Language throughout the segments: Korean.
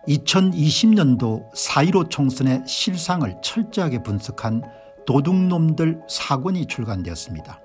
2020년도 4.15 총선의 실상을 철저하게 분석한 도둑놈들 4권이 출간되었습니다.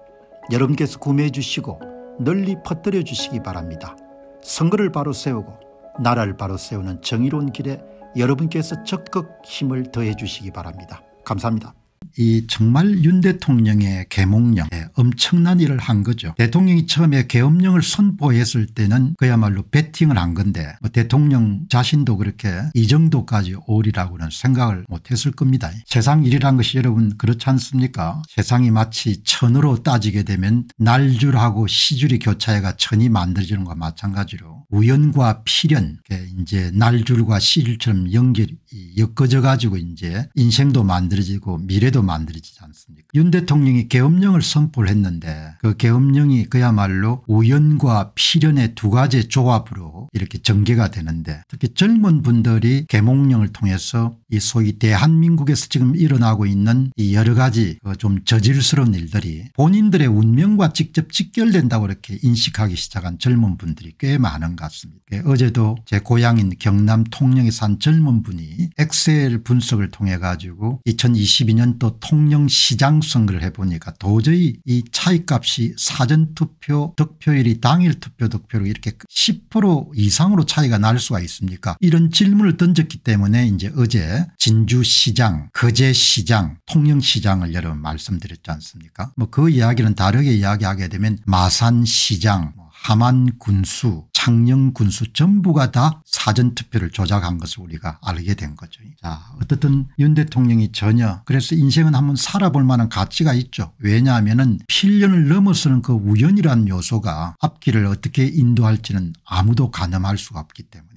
여러분께서 구매해 주시고 널리 퍼뜨려 주시기 바랍니다. 선거를 바로 세우고 나라를 바로 세우는 정의로운 길에 여러분께서 적극 힘을 더해 주시기 바랍니다. 감사합니다. 이 정말 윤 대통령의 계몽령 엄청난 일을 한 거죠. 대통령이 처음에 계엄령을 선포했을 때는 그야말로 배팅을 한 건데 대통령 자신도 그렇게 이 정도까지 오리라고는 생각을 못했을 겁니다. 세상 일이란 것이 여러분 그렇지 않습니까? 세상이 마치 천으로 따지게 되면 날줄하고 시줄이 교차해가 천이 만들어지는 것과 마찬가지로 우연과 필연 이제 날줄과 시줄처럼 연결이 엮어져 가지고 이제 인생도 만들어지고 미래도 만들어지지 않습니까? 윤 대통령이 계엄령을 선포를 했는데 그 계엄령이 그야말로 우연과 필연의 두 가지 조합으로 이렇게 전개가 되는데 특히 젊은 분들이 계몽령을 통해서 이 소위 대한민국에서 지금 일어나고 있는 이 여러 가지 좀 저질스러운 일들이 본인들의 운명과 직접 직결된다고 이렇게 인식하기 시작한 젊은 분들이 꽤 많은 것 같습니다. 어제도 제 고향인 경남 통영에 산 젊은 분이 엑셀 분석을 통해 가지고 2022년도 통영시장 선거를 해보니까 도저히 이 차이값이 사전투표 득표율이 당일 투표 득표로 이렇게 10% 이상으로 차이가 날 수가 있습니까? 이런 질문을 던졌기 때문에 이제 어제 진주시장, 거제시장, 통영시장을 여러분 말씀드렸지 않습니까? 그 이야기는 다르게 이야기하게 되면 마산시장, 함안군수, 창녕군수 전부가 다 사전투표를 조작한 것을 우리가 알게 된 거죠. 자, 어떻든 윤 대통령이 전혀 그래서 인생은 한번 살아볼 만한 가치가 있죠. 왜냐하면 필연을 넘어서는 그 우연이라는 요소가 앞길을 어떻게 인도할지는 아무도 가늠할 수가 없기 때문에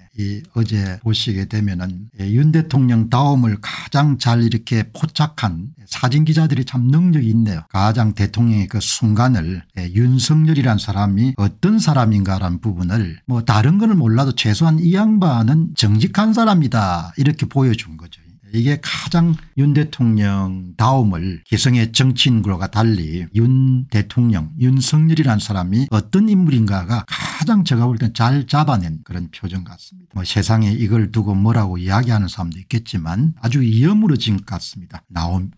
어제 보시게 되면은 윤 대통령 다음을 가장 잘 이렇게 포착한 사진 기자들이 참 능력이 있네요. 가장 대통령의 그 순간을 윤석열이란 사람이 어떤 사람인가라는 부분을 뭐 다른 걸 몰라도 최소한 이 양반은 정직한 사람이다 이렇게 보여준 거죠. 이게 가장 윤 대통령 다음을 기성의 정치인과 달리 윤 대통령 윤석열이라는 사람이 어떤 인물인가가 가장 제가 볼 땐 잘 잡아낸 그런 표정 같습니다. 뭐 세상에 이걸 두고 뭐라고 이야기하는 사람도 있겠지만 아주 이어물어진 것 같습니다.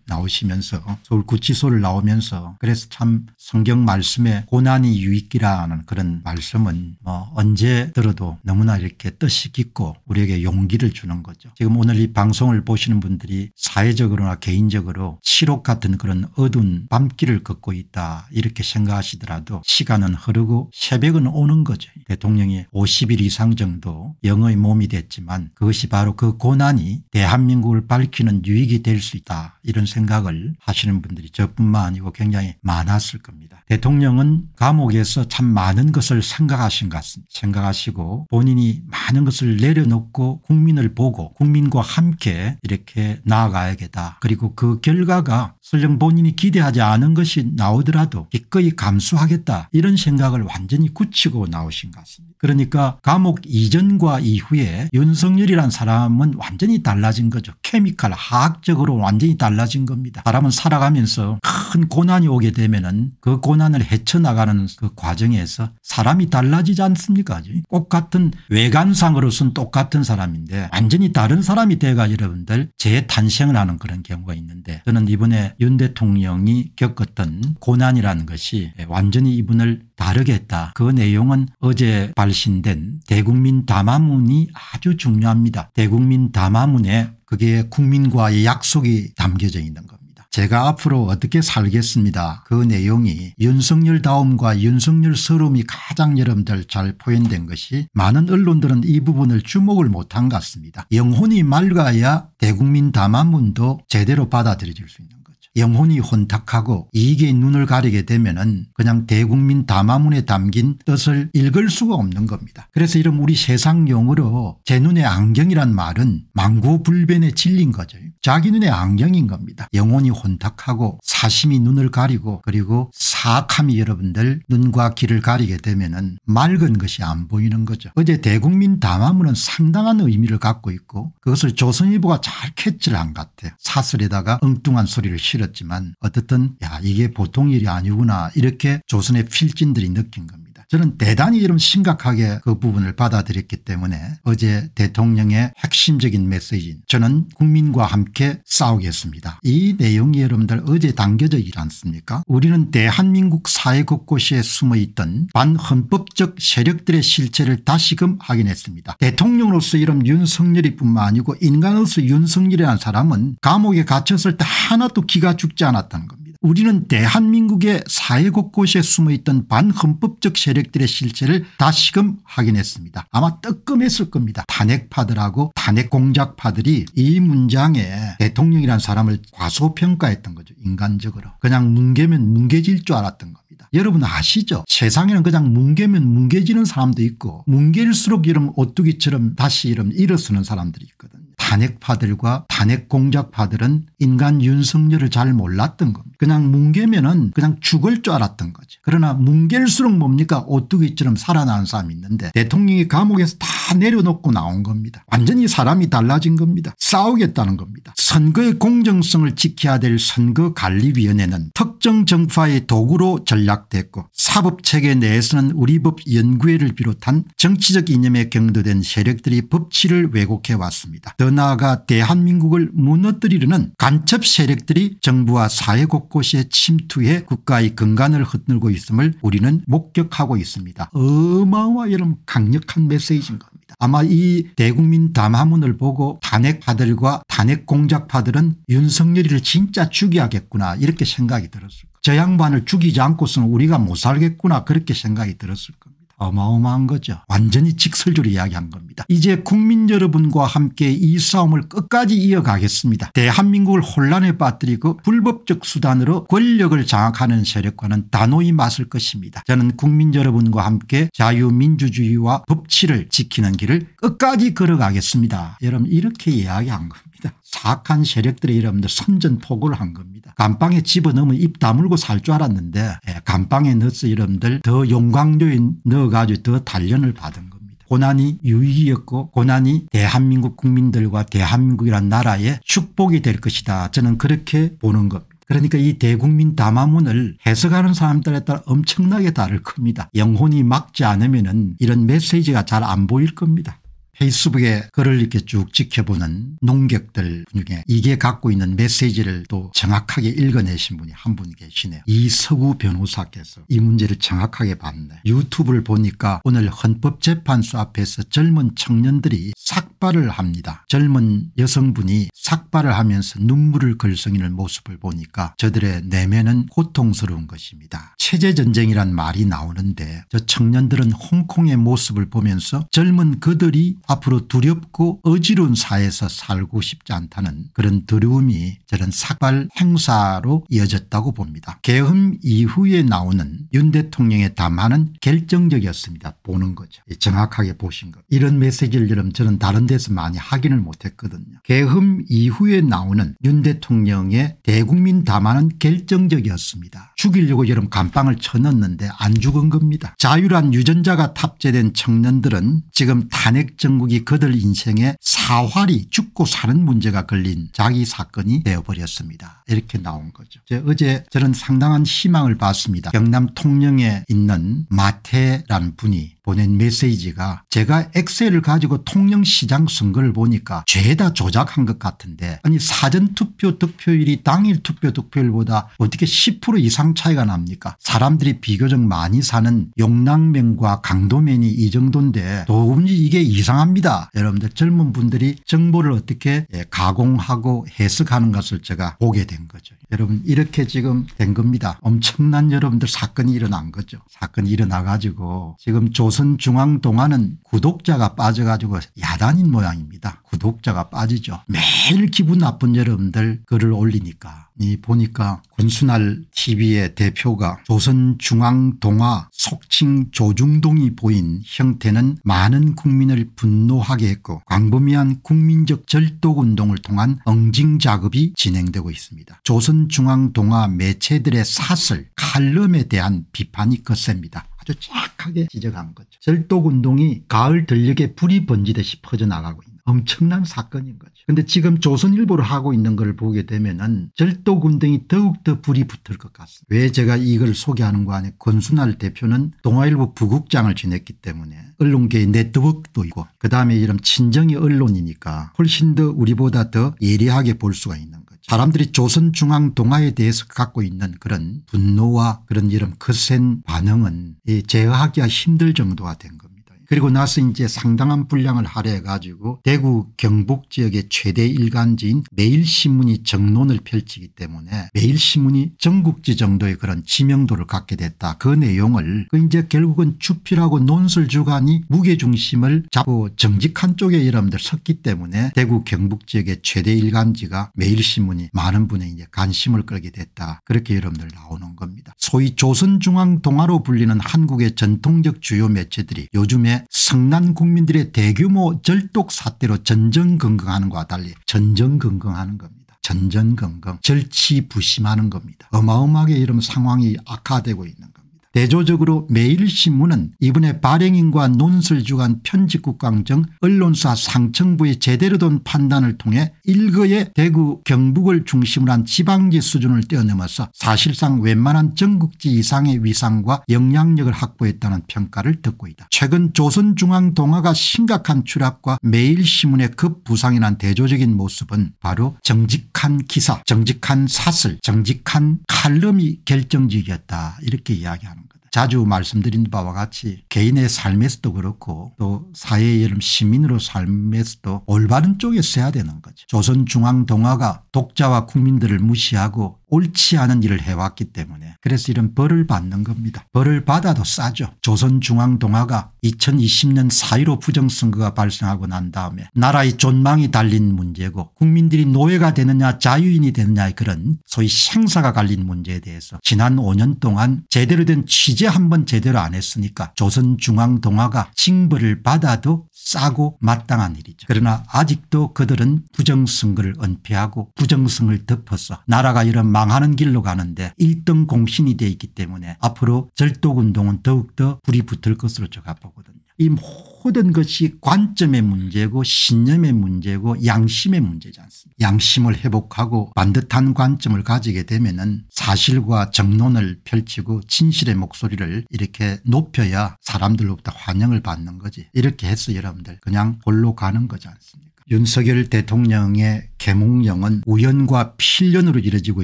나오시면서 서울구치소를 나오면서 그래서 참 성경 말씀에 고난이 유익기라는 그런 말씀은 뭐 언제 들어도 너무나 이렇게 뜻이 깊고 우리에게 용기를 주는 거죠. 지금 오늘 이 방송을 보시는 분들이 사회적으로나 개인적으로 칠옥 같은 그런 어두운 밤길을 걷고 있다 이렇게 생각하시더라도 시간은 흐르고 새벽은 오는 거죠. 대통령이 50일 이상 정도 영의 몸이 됐지만 그것이 바로 그 고난이 대한민국을 밝히는 유익이 될 수 있다 이런 생각을 하시는 분들이 저뿐만 아니고 굉장히 많았을 겁니다. 대통령은 감옥에서 참 많은 것을 생각하신 것 같습니다. 생각하시고 본인이 많은 것을 내려놓고 국민을 보고 국민과 함께 이렇게 나아가야겠다. 그리고 그 결과가 설령 본인이 기대하지 않은 것이 나오더라도 기꺼이 감수하겠다 이런 생각을 완전히 굳히고 나오신 것 같습니다. 그러니까 감옥 이전과 이후에 윤석열이란 사람은 완전히 달라진 거죠. 케미칼 화학적으로 완전히 달라진 겁니다. 사람은 살아가면서 큰 고난이 오게 되면은 그 고난을 헤쳐나가는 그 과정에서 사람이 달라지지 않습니까? 똑같은 외관상으로서는 똑같은 사람인데 완전히 다른 사람이 돼가 여러분들 재탄생을 하는 그런 경우가 있는데 저는 이번에 윤 대통령이 겪었던 고난이라는 것이 완전히 이분을 다르게 했다. 그 내용은 어제 발신된 대국민 담화문이 아주 중요합니다. 대국민 담화문에 그게 국민과의 약속이 담겨져 있는 겁니다. 제가 앞으로 어떻게 살겠습니다. 그 내용이 윤석열다움과 윤석열스러움이 가장 여러분들 잘 표현된 것이 많은 언론들은 이 부분을 주목을 못한 것 같습니다. 영혼이 맑아야 대국민 담화문도 제대로 받아들여질 수 있는 거죠. 영혼이 혼탁하고 이익에 눈을 가리게 되면은 그냥 대국민 담화문에 담긴 뜻을 읽을 수가 없는 겁니다. 그래서 이런 우리 세상 용어로 제 눈에 안경이란 말은 망고불변의 진리인 거죠. 자기 눈에 안경인 겁니다. 영혼이 혼탁하고 사심이 눈을 가리고 그리고 사악함이 여러분들 눈과 귀를 가리게 되면은 맑은 것이 안 보이는 거죠. 어제 대국민 담화문은 상당한 의미를 갖고 있고 그것을 조선일보가 잘 캐치를 한 것 같아요. 사설에다가 엉뚱한 소리를 실었지만 어떻든 야 이게 보통 일이 아니구나 이렇게 조선의 필진들이 느낀 겁니다. 저는 대단히 이런 심각하게 그 부분을 받아들였기 때문에 어제 대통령의 핵심적인 메시지인 저는 국민과 함께 싸우겠습니다. 이 내용이 여러분들 어제 담겨져 있지 않습니까? 우리는 대한민국 사회 곳곳에 숨어있던 반헌법적 세력들의 실체를 다시금 확인했습니다. 대통령으로서 이런 윤석열이 뿐만 아니고 인간으로서 윤석열이라는 사람은 감옥에 갇혔을 때 하나도 기가 죽지 않았다는 겁니다. 우리는 대한민국의 사회 곳곳에 숨어있던 반헌법적 세력들의 실체를 다시금 확인했습니다. 아마 뜨끔했을 겁니다. 탄핵파들하고 탄핵공작파들이 이 문장에 대통령이라는 사람을 과소평가했던 거죠. 인간적으로. 그냥 뭉개면 뭉개질 줄 알았던 겁니다. 여러분 아시죠? 세상에는 그냥 뭉개면 뭉개지는 사람도 있고 뭉갤수록 이런 오뚜기처럼 다시 이런 일어서는 사람들이 있거든요. 탄핵파들과 탄핵공작파들은 인간 윤석열을 잘 몰랐던 겁니다. 그냥 뭉개면은 그냥 죽을 줄 알았던 거죠. 그러나 뭉갤수록 뭡니까? 오뚜기처럼 살아나는 사람이 있는데 대통령이 감옥에서 다 내려놓고 나온 겁니다. 완전히 사람이 달라진 겁니다. 싸우겠다는 겁니다. 선거의 공정성을 지켜야 될 선거관리위원회는 특정 정파의 도구로 전락됐고 사법체계 내에서는 우리 법 연구회를 비롯한 정치적 이념에 경도된 세력들이 법치를 왜곡해 왔습니다. 더 나아가 대한민국을 무너뜨리려는 간첩 세력들이 정부와 사회 곳곳에 침투해 국가의 근간을 흔들고 있음을 우리는 목격하고 있습니다. 어마어마한 강력한 메시지인 겁니다. 아마 이 대국민 담화문을 보고 탄핵파들과 탄핵공작파들은 윤석열이를 진짜 죽여야겠구나 이렇게 생각이 들었을 거예요. 저 양반을 죽이지 않고서는 우리가 못 살겠구나 그렇게 생각이 들었을 겁니다. 어마어마한 거죠. 완전히 직설적으로 이야기한 겁니다. 이제 국민 여러분과 함께 이 싸움을 끝까지 이어가겠습니다. 대한민국을 혼란에 빠뜨리고 불법적 수단으로 권력을 장악하는 세력과는 단호히 맞설 것입니다. 저는 국민 여러분과 함께 자유민주주의와 법치를 지키는 길을 끝까지 걸어가겠습니다. 여러분 이렇게 이야기한 겁니다. 사악한 세력들이 여러분들 선전포고를 한 겁니다. 감방에 집어넣으면 입 다물고 살 줄 알았는데 감방에 넣어서 여러분들 더 용광로에 넣어가지고 더 단련을 받은 겁니다. 고난이 유익이었고 고난이 대한민국 국민들과 대한민국이라는 나라의 축복이 될 것이다. 저는 그렇게 보는 겁니다. 그러니까 이 대국민 담화문을 해석하는 사람들에 따라 엄청나게 다를 겁니다. 영혼이 막지 않으면 이런 메시지가 잘 안 보일 겁니다. 페이스북에 글을 이렇게 쭉 지켜보는 농객들 중에 이게 갖고 있는 메시지를 또 정확하게 읽어내신 분이 한 분 계시네요. 이서구 변호사께서 이 문제를 정확하게 봤네. 유튜브를 보니까 오늘 헌법재판소 앞에서 젊은 청년들이 삭발을 합니다. 젊은 여성분이 삭발을 하면서 눈물을 글썽이는 모습을 보니까 저들의 내면은 고통스러운 것입니다. 체제전쟁이란 말이 나오는데 저 청년들은 홍콩의 모습을 보면서 젊은 그들이 앞으로 두렵고 어지러운 사회에서 살고 싶지 않다는 그런 두려움이 저런 삭발 행사로 이어졌다고 봅니다. 계엄 이후에 나오는 윤 대통령의 담화는 결정적이었습니다. 보는 거죠. 정확하게 보신 거. 이런 메시지를 여러분 저는 다른 데서 많이 확인을 못했거든요. 계엄 이후에 나오는 윤 대통령의 대국민 담화는 결정적이었습니다. 죽이려고 여러분 감방을 쳐넣는데 안 죽은 겁니다. 자유란 유전자가 탑재된 청년들은 지금 탄핵 정국이 그들 인생에 사활이 죽고 사는 문제가 걸린 자기 사건이 되어버렸습니다. 이렇게 나온 거죠. 어제 저는 상당한 희망을 봤습니다. 경남 통영에 있는 마태라는 분이 보낸 메시지가 제가 엑셀을 가지고 통영시장 선거를 보니까 죄다 조작한 것 같은데 아니 사전투표 득표율이 당일 투표 득표율보다 어떻게 10% 이상 차이가 납니까? 사람들이 비교적 많이 사는 용랑면과 강도면이 이 정도인데 도무지 이게 이상합니다. 여러분들 젊은 분들이 정보를 어떻게 가공하고 해석하는 것을 제가 보게 된 거죠. 여러분 이렇게 지금 된 겁니다. 엄청난 여러분들 사건이 일어난 거죠. 사건이 일어나 가지고 지금 조선중앙동화는 구독자가 빠져가지고 야단인 모양입니다. 구독자가 빠지죠. 매일 기분 나쁜 여러분들 글을 올리니까 이 보니까 권순할 TV의 대표가 조선중앙동화 속칭 조중동이 보인 형태는 많은 국민을 분노하게 했고 광범위한 국민적 절독운동을 통한 응징 작업이 진행되고 있습니다. 조선중앙동화 매체들의 사설 칼럼에 대한 비판이 거셉니다. 아주 정확하게 지적한 거죠. 절독운동이 가을 들녘에 불이 번지듯이 퍼져나가고 있는 엄청난 사건인 거죠. 그런데 지금 조선일보를 하고 있는 걸 보게 되면은 절도군등이 더욱더 불이 붙을 것 같습니다. 왜 제가 이걸 소개하는 거 아니에요. 권순할 대표는 동아일보 부국장을 지냈기 때문에 언론계의 네트워크도 있고 그다음에 이런 친정이 언론이니까 훨씬 더 우리보다 더 예리하게 볼 수가 있는 거죠. 사람들이 조선중앙동아에 대해서 갖고 있는 그런 분노와 그런 이런 거센 반응은 제어하기가 힘들 정도가 된 겁니다. 그리고 나서 이제 상당한 분량을 할애해 가지고 대구 경북 지역의 최대 일간지인 매일신문이 정론을 펼치기 때문에 매일신문이 전국지 정도의 그런 지명도를 갖게 됐다. 그 내용을 이제 결국은 주필하고 논설주간이 무게중심을 잡고 정직한 쪽에 여러분들 섰기 때문에 대구 경북 지역의 최대 일간지가 매일신문이 많은 분의 이제 관심을 끌게 됐다. 그렇게 여러분들 나오는 겁니다. 소위 조선중앙동아로 불리는 한국의 전통적 주요 매체들이 요즘에 성난 국민들의 대규모 절독 사태로 전전긍긍하는 것과 달리 전전긍긍하는 겁니다. 전전긍긍 절치부심하는 겁니다. 어마어마하게 이런 상황이 악화되고 있는 겁니다. 대조적으로 매일신문은 이번에 발행인과 논설주간 편집국장 등 언론사 상층부의 제대로 된 판단을 통해 일거에 대구 경북을 중심으로 한 지방지 수준을 뛰어넘어서 사실상 웬만한 전국지 이상의 위상과 영향력을 확보했다는 평가를 듣고 있다. 최근 조선중앙동아가 심각한 추락과 매일신문의 급부상이 난 대조적인 모습은 바로 정직한 기사, 정직한 사설, 정직한 칼럼이 결정적이었다. 이렇게 이야기하는 겁니다. 자주 말씀드린 바와 같이 개인의 삶에서도 그렇고 또 사회의 여러 시민으로 삶에서도 올바른 쪽에 서야 되는 거죠. 조선중앙동아가 독자와 국민들을 무시하고 옳지 않은 일을 해왔기 때문에 그래서 이런 벌을 받는 겁니다. 벌을 받아도 싸죠. 조선중앙동아가 2020년 4.15 부정선거가 발생하고 난 다음에 나라의 존망이 달린 문제고 국민들이 노예가 되느냐 자유인이 되느냐의 그런 소위 생사가 갈린 문제에 대해서 지난 5년 동안 제대로 된 취재 한번 제대로 안 했으니까 조선중앙동아가 징벌을 받아도 싸고 마땅한 일이죠. 그러나 아직도 그들은 부정선거를 은폐하고 부정선거를 덮어서 나라가 이런 망하는 길로 가는데 1등 공신이 돼 있기 때문에 앞으로 절독운동은 더욱더 불이 붙을 것으로 제가 보거든요. 이 모든 것이 관점의 문제고 신념의 문제고 양심의 문제지 않습니까? 양심을 회복하고 반듯한 관점을 가지게 되면은 사실과 정론을 펼치고 진실의 목소리를 이렇게 높여야 사람들로부터 환영을 받는 거지. 이렇게 해서 여러분들 그냥 홀로 가는 거지 않습니까? 윤석열 대통령의 계몽령은 우연과 필연으로 이루어지고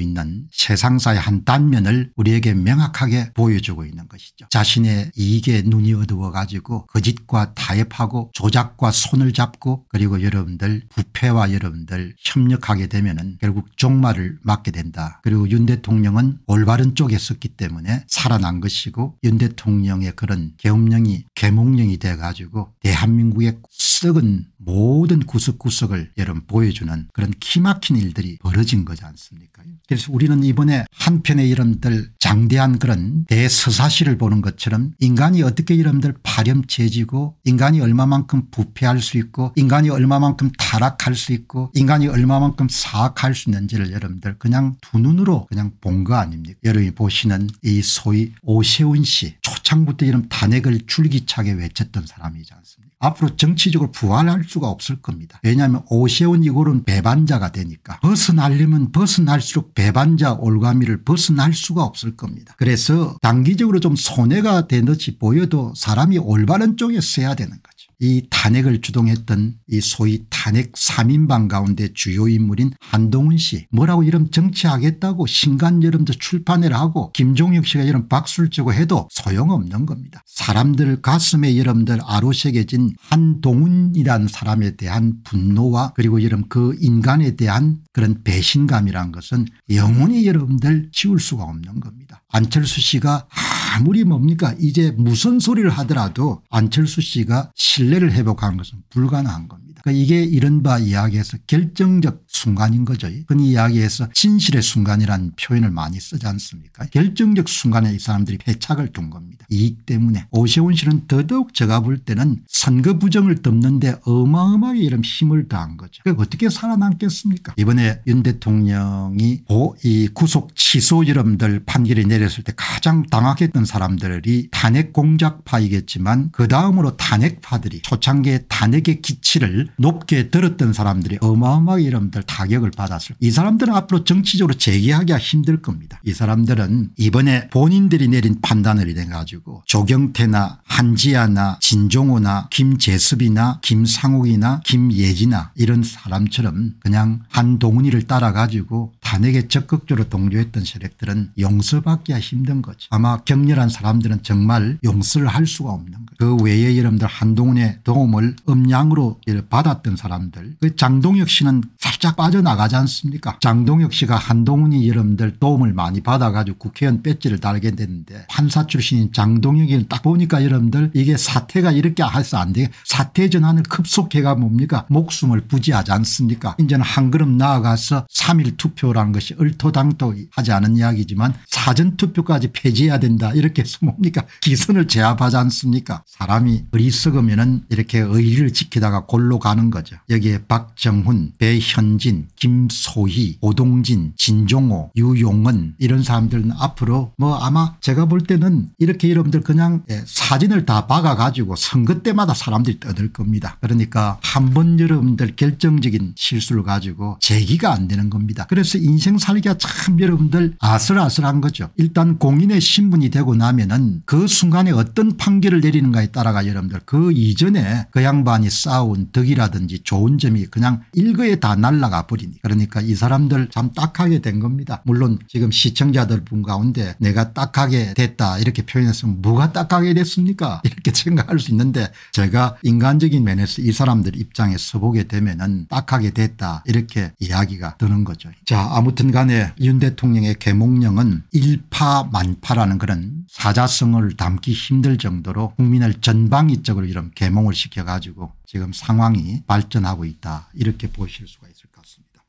있는 세상사의 한 단면을 우리에게 명확하게 보여주고 있는 것이죠. 자신의 이익에 눈이 어두워 가지고 거짓과 타협하고 조작과 손을 잡고 그리고 여러분들 부패와 여러분들 협력하게 되면은 결국 종말을 맞게 된다. 그리고 윤 대통령은 올바른 쪽에 섰기 때문에 살아난 것이고 윤 대통령의 그런 계몽령이 돼 가지고 대한민국의 썩은 모든 구석구석을 여러분 보여주는 그런 기막힌 일들이 벌어진 거지 않습니까? 그래서 우리는 이번에 한편의 여러분들 장대한 그런 대서사시를 보는 것처럼 인간이 어떻게 여러분들 파렴치해지고 인간이 얼마만큼 부패할 수 있고 인간이 얼마만큼 타락할 수 있고 인간이 얼마만큼 사악할 수 있는지를 여러분들 그냥 두 눈으로 그냥 본 거 아닙니까? 여러분이 보시는 이 소위 오세훈 씨 초창부터 이런 탄핵을 줄기차게 외쳤던 사람이지 않습니까? 앞으로 정치적으로 부활할 수가 없을 겁니다. 왜냐하면 오세훈 이고는 배반자가 되니까 벗어나려면 벗어날수록 배반자 올가미를 벗어날 수가 없을 겁니다. 그래서 단기적으로 좀 손해가 되듯이 보여도 사람이 올바른 쪽에 서야 되는 거죠. 이 탄핵을 주동했던 이 소위 탄핵 3인방 가운데 주요 인물인 한동훈 씨 뭐라고 이런 정치하겠다고 신간 여러분들 출판을 하고 김종혁 씨가 이런 박수를 치고 해도 소용없는 겁니다. 사람들 가슴에 여러분들 아로새겨진 한동훈이라는 사람에 대한 분노와 그리고 여러분 그 인간에 대한 그런 배신감이란 것은 영원히 여러분들 지울 수가 없는 겁니다. 안철수 씨가 아무리 뭡니까 이제 무슨 소리를 하더라도 안철수 씨가 신뢰를 회복하는 것은 불가능한 겁니다. 그러니까 이게 이른바 이야기에서 결정적 순간인 거죠. 흔히 이야기해서 진실의 순간이라는 표현을 많이 쓰지 않습니까? 결정적 순간에 이 사람들이 패착을 둔 겁니다. 이익 때문에. 오세훈 씨는 더더욱 제가 볼 때는 선거 부정을 덮는데 어마어마하게 이런 힘을 더한 거죠. 그러니까 어떻게 살아남겠습니까? 이번에 윤 대통령이 이 구속 취소 여러분들 판결이 내렸을 때 가장 당황했던 받았던 사람들이 탄핵 공작파이겠지만 그 다음으로 탄핵파들이 초창기에 탄핵의 기치를 높게 들었던 사람들이 어마어마하게 여러분들 타격을 받았을. 이 사람들은 앞으로 정치적으로 재기하기가 힘들 겁니다. 이 사람들은 이번에 본인들이 내린 판단을 이래 가지고 조경태나 한지아나 진종호나 김재섭이나 김상욱이나 김예지나 이런 사람처럼 그냥 한동훈이를 따라 가지고 탄핵에 적극적으로 동조했던 세력들은 용서받기가 힘든 거죠. 아마 격렬한 사람들은 정말 용서를 할 수가 없는 거죠. 그 외에 여러분들 한동훈의 도움을 음량으로 받았던 사람들, 그 장동혁 씨는 살짝 빠져나가지 않습니까? 장동혁 씨가 한동훈이 여러분들 도움을 많이 받아가지고 국회의원 배지를 달게 됐는데 판사 출신인 장동혁이 딱 보니까 여러분들 이게 사태가 이렇게 해서 안 돼. 사태 전환을 급속해가 뭡니까? 목숨을 부지하지 않습니까? 이제는 한 걸음 나아가서 3.1 투표라는 것이 얼토당토하지 않은 이야기지만 사전투표까지 폐지해야 된다. 이렇게 해서 뭡니까? 기선을 제압하지 않습니까? 사람이 어리석으면은 이렇게 의리를 지키다가 골로 가는 거죠. 여기에 박정훈, 배현진, 김소희, 오동진, 진종호, 유용은 이런 사람들은 앞으로 뭐 아마 제가 볼 때는 이렇게 여러분들 그냥 사진을 다 박아가지고 선거 때마다 사람들이 떠들 겁니다. 그러니까 한번 여러분들 결정적인 실수를 가지고 재기가 안 되는 겁니다. 그래서 인생 살기가 참 여러분들 아슬아슬한 거죠. 일단 공인의 신분이 되고 나면은 그 순간에 어떤 판결을 내리는가에 따라가 여러분들 그 이전에 그 양반이 쌓아온 덕이라든지 좋은 점이 그냥 일거에 다 날아가 버리니. 그러니까 이 사람들 참 딱하게 된 겁니다. 물론 지금 시청자들 분 가운데 내가 딱하게 됐다 이렇게 표현했으면 뭐가 딱하게 됐습니까? 이렇게 생각할 수 있는데 제가 인간적인 면에서 이 사람들 입장에 서보게 되면은 딱하게 됐다 이렇게 이야기가 드는 거죠. 자, 아무튼 간에 윤 대통령의 계몽령은 일파만파라는 그런 사자성어를 담기 힘들 정도로 국민을 전방위적으로 이런 계몽을 시켜가지고 지금 상황이 발전하고 있다 이렇게 보실 수가 있을 것 같습니다.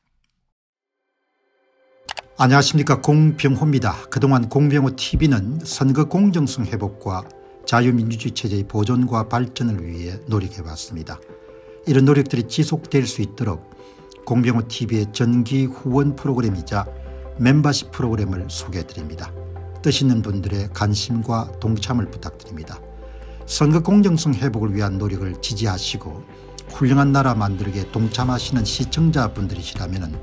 안녕하십니까, 공병호입니다. 그동안 공병호TV는 선거 공정성 회복과 자유민주주의 체제의 보존과 발전을 위해 노력해왔습니다. 이런 노력들이 지속될 수 있도록 공병호TV의 정기 후원 프로그램이자 멤버십 프로그램을 소개해드립니다. 뜻 있는 분들의 관심과 동참을 부탁드립니다. 선거 공정성 회복을 위한 노력을 지지하시고 훌륭한 나라 만들기에 동참하시는 시청자분들이시라면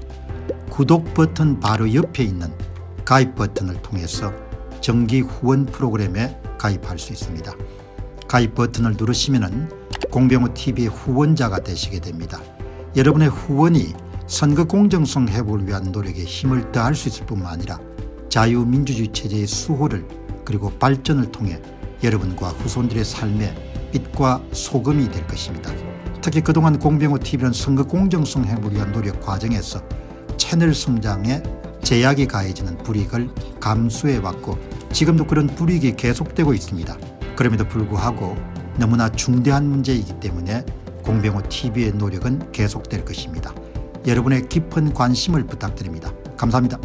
구독 버튼 바로 옆에 있는 가입 버튼을 통해서 정기 후원 프로그램에 가입할 수 있습니다. 가입 버튼을 누르시면 공병호TV의 후원자가 되시게 됩니다. 여러분의 후원이 선거 공정성 회복을 위한 노력에 힘을 더할 수 있을 뿐만 아니라 자유민주주의 체제의 수호를 그리고 발전을 통해 여러분과 후손들의 삶에 빛과 소금이 될 것입니다. 특히 그동안 공병호TV는 선거 공정성 회복을 위한 노력 과정에서 채널 성장에 제약이 가해지는 불이익을 감수해왔고 지금도 그런 불이익이 계속되고 있습니다. 그럼에도 불구하고 너무나 중대한 문제이기 때문에 공병호TV의 노력은 계속될 것입니다. 여러분의 깊은 관심을 부탁드립니다. 감사합니다.